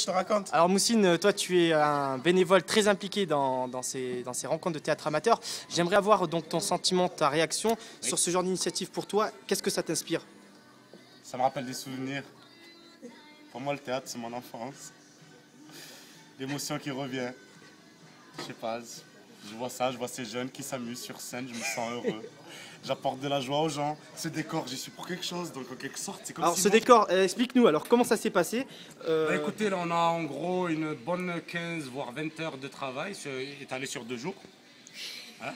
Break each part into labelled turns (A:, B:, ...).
A: je te raconte.
B: Alors Moussine, toi tu es un bénévole très impliqué dans ces rencontres de théâtre amateur. J'aimerais avoir donc ton sentiment, ta réaction sur ce genre d'initiative pour toi. Qu'est-ce que ça t'inspire?
A: Ça me rappelle des souvenirs. Pour moi, le théâtre, c'est mon enfance. L'émotion qui revient. Je sais pas, je vois ça, je vois ces jeunes qui s'amusent sur scène, je me sens heureux. J'apporte de la joie aux gens. Ce décor, j'y suis pour quelque chose, donc en quelque sorte, c'est comme
B: Alors
A: si
B: ce décor, explique-nous alors comment ça s'est passé.
C: Bah, écoutez, là on a en gros une bonne 15 voire 20 heures de travail étalé sur 2 jours. Hein,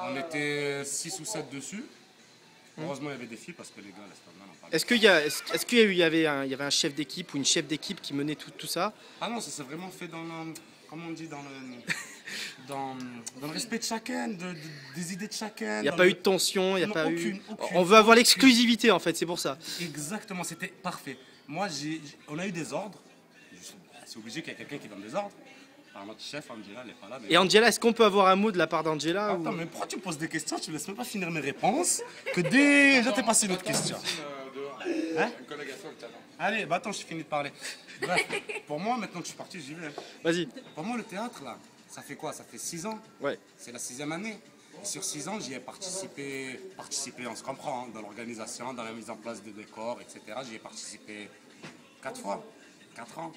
C: on était 6 ou 7 dessus. Heureusement il y avait des filles parce que les gars, laisse tomber, on en parle.
B: Est-ce qu'il y avait un chef d'équipe ou une chef d'équipe qui menait tout ça?
C: Ah non, ça s'est vraiment fait dans le, comment on dit, dans le respect de chacun, des idées de chacun.
B: Il n'y a pas eu de tension, il n'y a
C: Non,
B: pas
C: aucune.
B: On veut avoir l'exclusivité en fait, c'est pour ça.
C: Exactement, c'était parfait. Moi, on a eu des ordres. C'est obligé qu'il y ait quelqu'un qui donne des ordres. Alors notre chef, Angela, elle n'est pas là. Mais...
B: Et Angela, est-ce qu'on peut avoir un mot de la part d'Angela?
C: Attends, mais pourquoi tu me poses des questions? Tu ne laisses même pas finir mes réponses. Que déjà t'es passé une autre question. Hein? Allez, bah attends, j'ai fini de parler. Bref, pour moi, maintenant que je suis parti, j'y vais.
B: Vas-y.
C: Pour moi, le théâtre, là, ça fait quoi? Ça fait 6 ans.
B: Ouais.
C: C'est la 6e année. Et sur 6 ans, j'y ai participé, on se comprend, hein, dans l'organisation, dans la mise en place des décors, etc. J'y ai participé 4 fois, 4 ans,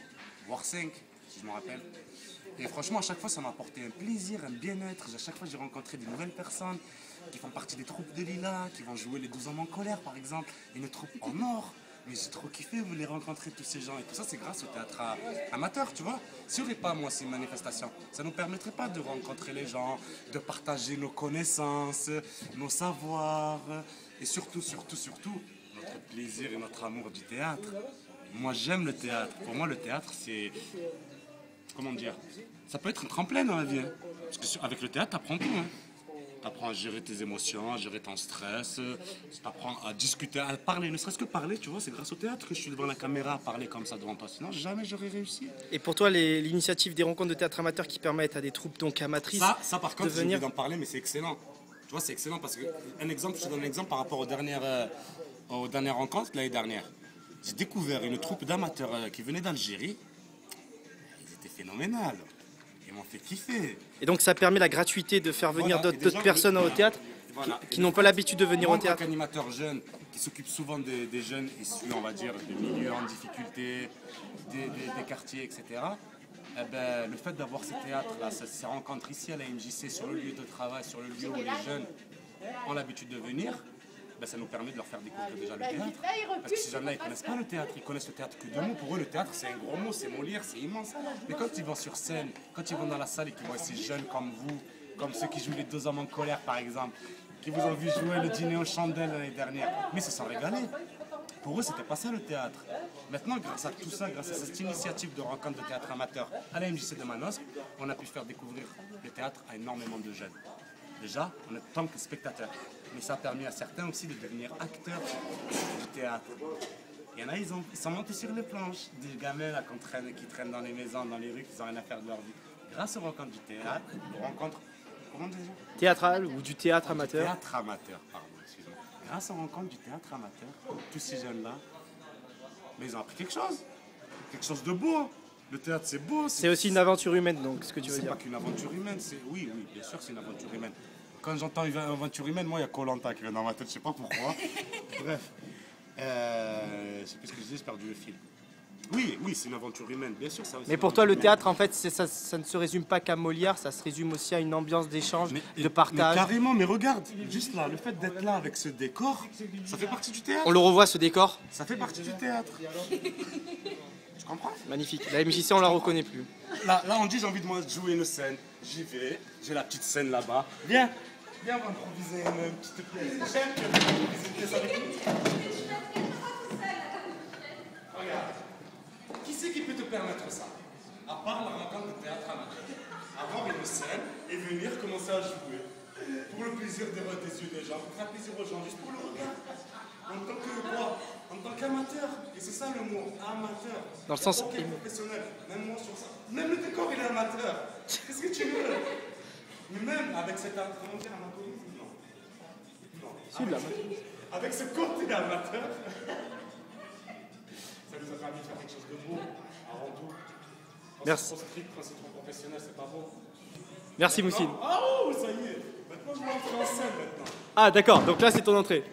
C: voire 5, si je me rappelle. Et franchement, à chaque fois, ça m'a apporté un plaisir, un bien-être. À chaque fois, j'ai rencontré de nouvelles personnes qui font partie des troupes de Lila, qui vont jouer les 12 hommes en colère, par exemple. Une troupe en or. Mais j'ai trop kiffé de les rencontrer, tous ces gens. Et tout ça, c'est grâce au théâtre amateur, tu vois. Si on n'aurait pas, moi, ces manifestations, ça ne nous permettrait pas de rencontrer les gens, de partager nos connaissances, nos savoirs. Et surtout, notre plaisir et notre amour du théâtre. Moi, j'aime le théâtre. Pour moi, le théâtre, c'est... Comment dire? Ça peut être un tremplin dans la vie. Hein. Parce qu'avec le théâtre, t'apprends tout. Hein. T'apprends à gérer tes émotions, à gérer ton stress, t'apprends à discuter, à parler, ne serait-ce que parler, tu vois, c'est grâce au théâtre que je suis devant la caméra à parler comme ça devant toi, sinon jamais j'aurais réussi.
B: Et pour toi, l'initiative des rencontres de théâtre amateur qui permettent à des troupes donc amatrices
C: ça par contre,
B: de
C: j'ai
B: venir...
C: envie d'en parler, mais c'est excellent. Tu vois, c'est excellent parce que, je te donne un exemple par rapport aux dernières rencontres l'année dernière. J'ai découvert une troupe d'amateurs qui venait d'Algérie, ils étaient phénoménales. Ils m'ont fait kiffer.
B: Et donc ça permet la gratuité de faire venir d'autres personnes au théâtre qui n'ont pas l'habitude de venir au théâtre.
C: En tant qu'animateur jeune qui s'occupe souvent des jeunes issus, on va dire, de milieux en difficulté, des quartiers, etc. Eh ben, le fait d'avoir ces théâtres-là, ces rencontres ici à la MJC, sur le lieu de travail, sur le lieu où les jeunes ont l'habitude de venir, ben, ça nous permet de leur faire découvrir déjà le théâtre. Parce que ces jeunes-là, ils ne connaissent pas le théâtre, ils connaissent le théâtre que de mots. Pour eux, le théâtre, c'est un gros mot, c'est Molière, c'est immense. Mais quand ils vont sur scène, quand ils vont dans la salle et qu'ils voient ces jeunes comme vous, comme ceux qui jouent les 2 hommes en colère, par exemple, qui vous ont vu jouer le dîner aux chandelles l'année dernière, mais ils se sont régalés. Pour eux, c'était pas ça le théâtre. Maintenant, grâce à tout ça, grâce à cette initiative de rencontre de théâtre amateur à la MJC de Manosque, on a pu faire découvrir le théâtre à énormément de jeunes. Déjà, on est tant que spectateurs. Mais ça a permis à certains aussi de devenir acteurs du théâtre. Il y en a, ils sont montés sur les planches. Des gamins là, qui traînent dans les maisons, dans les rues, qui n'ont rien à faire de leur vie. Grâce aux rencontres du théâtre, aux rencontres, comment déjà?
B: Théâtral ou du théâtre amateur.
C: Théâtre amateur, pardon, excuse-moi. Grâce aux rencontres du théâtre amateur, tous ces jeunes-là, mais ils ont appris quelque chose de beau. Le théâtre, c'est beau.
B: C'est aussi une aventure humaine, donc, ce que tu veux dire.
C: C'est pas qu'une aventure humaine, oui, bien sûr, c'est une aventure humaine. Quand j'entends une aventure humaine, moi, il y a Koh Lanta qui vient dans ma tête, je sais pas pourquoi. Bref. Je sais plus ce que je disais, j'ai perdu le fil. Oui, c'est une aventure humaine, bien sûr. Ça,
B: mais pour toi, le théâtre, en fait, ça ne se résume pas qu'à Molière, ça se résume aussi à une ambiance d'échange, de partage.
C: Mais carrément, mais regarde, juste là, le fait d'être là avec ce décor, ça fait partie du théâtre.
B: On le revoit, ce décor.
C: Ça fait partie du théâtre. Tu comprends?
B: Magnifique. La MJC, on la reconnaît plus.
C: Là, on dit, j'ai envie de jouer une scène. J'y vais, j'ai la petite scène là-bas. Viens, on va improviser une petite pièce. J'aime que tu improvises une pièce avec nous. Regarde. Qui c'est qui peut te permettre ça? À part la rencontre de théâtre amateur. Avoir une scène et venir commencer à jouer. Pour le plaisir des yeux des gens, pour faire plaisir aux gens, juste pour le regard. En tant que quoi? En tant qu'amateur. Et c'est ça le mot, amateur.
B: Dans le sens...
C: Ok, professionnel. Même moi sur ça. Même le décor, il est amateur. Qu'est-ce que tu veux? Mais même avec cet comment dire, amateurisme? Non. Avec ce côté amateur, ça nous a permis de faire quelque chose de beau, avant tout.
B: Merci.
A: Professionnel, c'est pas bon.
B: Merci Moussine.
A: Ah oh, ça y est. Maintenant, je vais entrer en scène maintenant.
B: Ah d'accord, donc là c'est ton entrée.